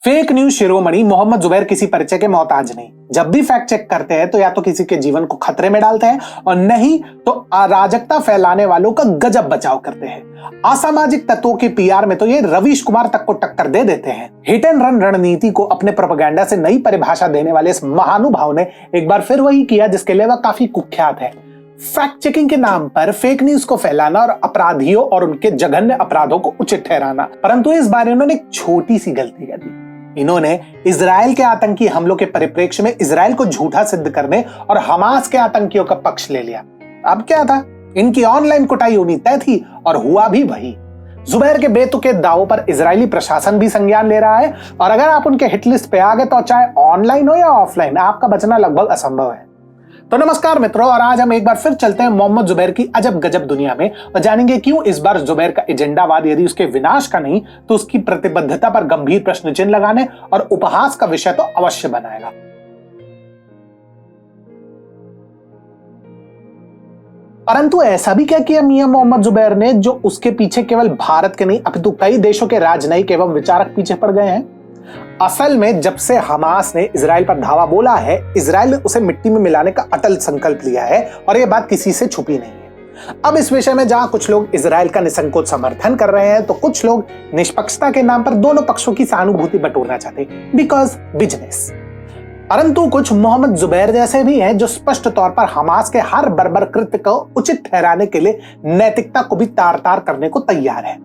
Fake news शिरोमणि मोहम्मद जुबैर किसी परिचय के मोहताज नहीं। जब भी फैक्ट चेक करते हैं तो या तो किसी के जीवन को खतरे में डालते हैं और नहीं तो अराजकता फैलाने वालों का गजब बचाव करते हैं। असामाजिक तत्वों के पीआर में तो ये रवीश कुमार तक को टक्कर दे देते हैं। हिट एंड रन रणनीति को अपने प्रोपेगेंडा से नई परिभाषा देने वाले इस महानुभाव ने एक बार फिर वही किया जिसके लिए वह काफी कुख्यात है। फैक्ट चेकिंग के नाम पर फेक न्यूज को फैलाना और अपराधियों और उनके जघन्य अपराधों को उचित ठहराना। परंतु इस बार इन्होंने एक छोटी सी गलती कर दी। इन्होंने इजराइल के आतंकी हमलों के परिप्रेक्ष्य में इजराइल को झूठा सिद्ध करने और हमास के आतंकियों का पक्ष ले लिया। अब क्या था, इनकी ऑनलाइन कुटाई होनी तय थी और हुआ भी वही। जुबैर के बेतुके दावों पर इजरायली प्रशासन भी संज्ञान ले रहा है और अगर आप उनके हिट लिस्ट पे आ गए तो चाहे ऑनलाइन हो या ऑफलाइन आपका बचना लगभग असंभव है। तो नमस्कार मित्रों, और आज हम एक बार फिर चलते हैं मोहम्मद जुबैर की अजब गजब दुनिया में और जानेंगे क्यों इस बार जुबैर का एजेंडावाद यदि उसके विनाश का नहीं तो उसकी प्रतिबद्धता पर गंभीर प्रश्न चिन्ह लगाने और उपहास का विषय तो अवश्य बनाएगा। परंतु ऐसा भी क्या किया मियां मोहम्मद जुबैर ने जो उसके पीछे केवल भारत के नहीं अपितु कई देशों के राजनयिक एवं विचारक पीछे पड़ गए हैं। असल में जब से हमास ने इजराइल पर धावा बोला है, इजराइल ने उसे मिट्टी में मिलाने का अटल संकल्प लिया है और यह बात किसी से छुपी नहीं है। अब इस विषय में जहां कुछ लोग इजराइल का निसंकोच समर्थन कर रहे हैं तो कुछ लोग निष्पक्षता के नाम पर दोनों पक्षों की सहानुभूति बटोरना चाहते, बिकॉज बिजनेस। परंतु कुछ मोहम्मद जुबैर जैसे भी हैं जो स्पष्ट तौर पर हमास के हर बर्बर कृत्य को उचित ठहराने के लिए नैतिकता को भी तार तार करने को तैयार है।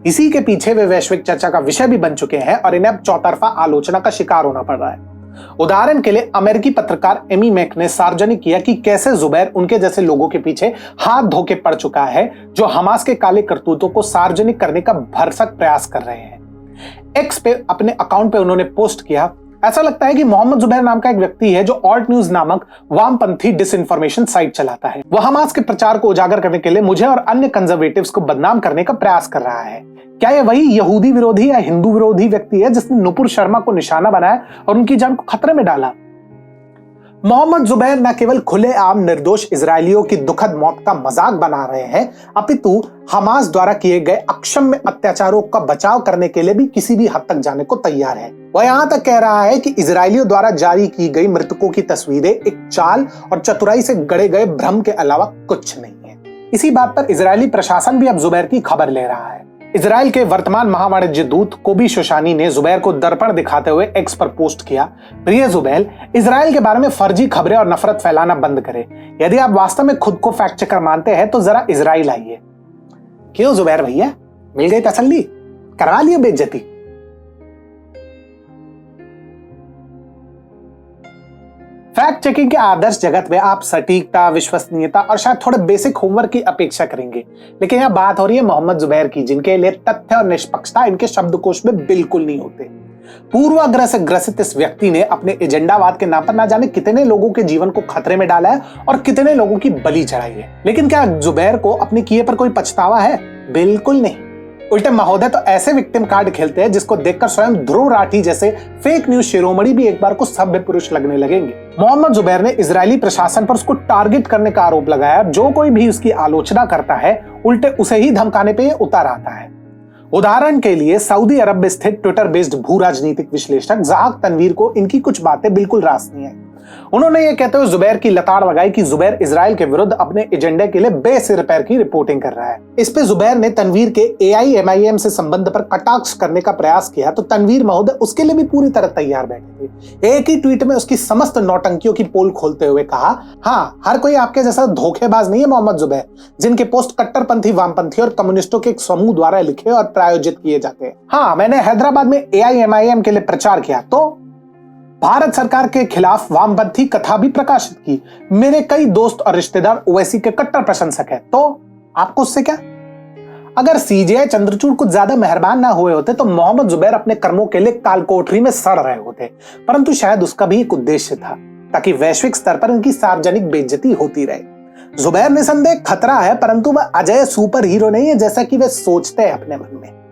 इसी के पीछे वे वैश्विक चर्चा का विषय भी बन चुके हैं और इन्हें अब चौतरफा आलोचना का शिकार होना पड़ रहा है। उदाहरण के लिए अमेरिकी पत्रकार एमी मैक ने सार्वजनिक किया कि कैसे जुबैर उनके जैसे लोगों के पीछे हाथ धोके पड़ चुका है जो हमास के काले करतूतों को सार्वजनिक करने का भरसक प्रयास कर रहे हैं। एक्स पे अपने अकाउंट पे उन्होंने पोस्ट किया, ऐसा लगता है कि मोहम्मद जुबैर नाम का एक व्यक्ति है जो ऑल्ट न्यूज नामक वामपंथी डिसइंफॉर्मेशन साइट चलाता है। वह हमास के प्रचार को उजागर करने के लिए मुझे और अन्य कंजर्वेटिव्स को बदनाम करने का प्रयास कर रहा है। क्या यह वही यहूदी विरोधी या हिंदू विरोधी व्यक्ति है जिसने नुपुर शर्मा को निशाना बनाया और उनकी जान को खतरे में डाला? मोहम्मद जुबैर न केवल खुलेआम निर्दोष इजरायलियों की दुखद मौत का मजाक बना रहे हैं, अपितु हमास द्वारा किए गए अक्षम्य अत्याचारों का बचाव करने के लिए भी किसी भी हद तक जाने को तैयार है। वह यहां तक कह रहा है कि इजरायलियों द्वारा जारी की गई मृतकों की तस्वीरें एक चाल और चतुराई से गढ़े गए भ्रम के अलावा कुछ नहीं है। इसी बात पर इजरायली प्रशासन भी अब जुबैर की खबर ले रहा है। इजराइल के वर्तमान महावाणिज्य दूत कोबी शोशानी ने जुबैर को दर्पण दिखाते हुए एक्स पर पोस्ट किया, प्रिय जुबैर, इजराइल के बारे में फर्जी खबरें और नफरत फैलाना बंद करें। यदि आप वास्तव में खुद को फैक्ट चेकर मानते हैं तो जरा इजराइल आइए। क्यों जुबैर भैया, मिल गई तसल्ली? करवा लिया बेइज्जती। फैक्ट चेकिंग के आदर्श जगत में आप सटीकता, विश्वसनीयता और शायद थोड़े बेसिक होमवर्क की अपेक्षा करेंगे, लेकिन यह बात हो रही है मोहम्मद जुबैर की, जिनके लिए तथ्य और निष्पक्षता इनके शब्दकोश में बिल्कुल नहीं होते। पूर्वाग्रह से ग्रसित इस व्यक्ति ने अपने एजेंडावाद के नाम पर ना जाने कितने लोगों के जीवन को खतरे में डाला है और कितने लोगों की बलि चढ़ाई है। लेकिन क्या जुबैर को अपने किए पर कोई पछतावा है? बिल्कुल नहीं। उल्टे महोदय तो ऐसे विक्टिम कार्ड खेलते हैं जिसको देखकर स्वयं ध्रुव राठी जैसे फेक न्यूज शिरोमणि भी एक बार को सभ्य पुरुष लगने लगेंगे। मोहम्मद जुबैर ने इजरायली प्रशासन पर उसको टारगेट करने का आरोप लगाया। जो कोई भी उसकी आलोचना करता है उल्टे उसे ही धमकाने पे उतर आता है। उदाहरण के लिए सऊदी अरब में स्थित ट्विटर बेस्ड भू राजनीतिक विश्लेषक जहाक तनवीर को इनकी कुछ बातें बिल्कुल रास नहीं आई। उन्होंने ये कहते हुए जुबैर की लताड़ लगाई कि जुबैर इजराइल के विरुद्ध अपने एजेंडे के लिए बेसिर पैर की रिपोर्टिंग कर रहा है। इस पे जुबैर ने तनवीर के AIMIM से संबंध पर कटाक्ष करने का प्रयास किया तो तनवीर महोदय उसके लिए भी पूरी तरह तैयार बैठे थे। एक ही ट्वीट में उसकी समस्त नौटंकियों की पोल खोलते हुए कहा, हाँ, हर कोई आपके जैसा धोखेबाज नहीं है मोहम्मद जुबैर, जिनके पोस्ट कट्टरपंथी, वामपंथी और कम्युनिस्टों के एक समूह द्वारा लिखे और प्रायोजित किए जाते हैं। हाँ, मैंने हैदराबाद में AIMIM के लिए प्रचार किया तो भारत सरकार के खिलाफ वामपंथी कथा भी प्रकाशित की। मेरे कई दोस्त और रिश्तेदार ओवैसी के कट्टर प्रशंसक हैं, तो आपको उससे क्या? अगर CJI चंद्रचूड़ कुछ ज्यादा मेहरबान ना हुए होते तो मोहम्मद जुबैर अपने कर्मों के लिए कालकोठरी में सड़ रहे होते, परंतु शायद उसका भी एक उद्देश्य था ताकि वैश्विक स्तर पर इनकी सार्वजनिक बेइज्जती होती रहे। जुबैर निसंदेह खतरा है, परंतु वह अजय सुपर हीरो नहीं है जैसा कि वे सोचते हैं अपने मन में।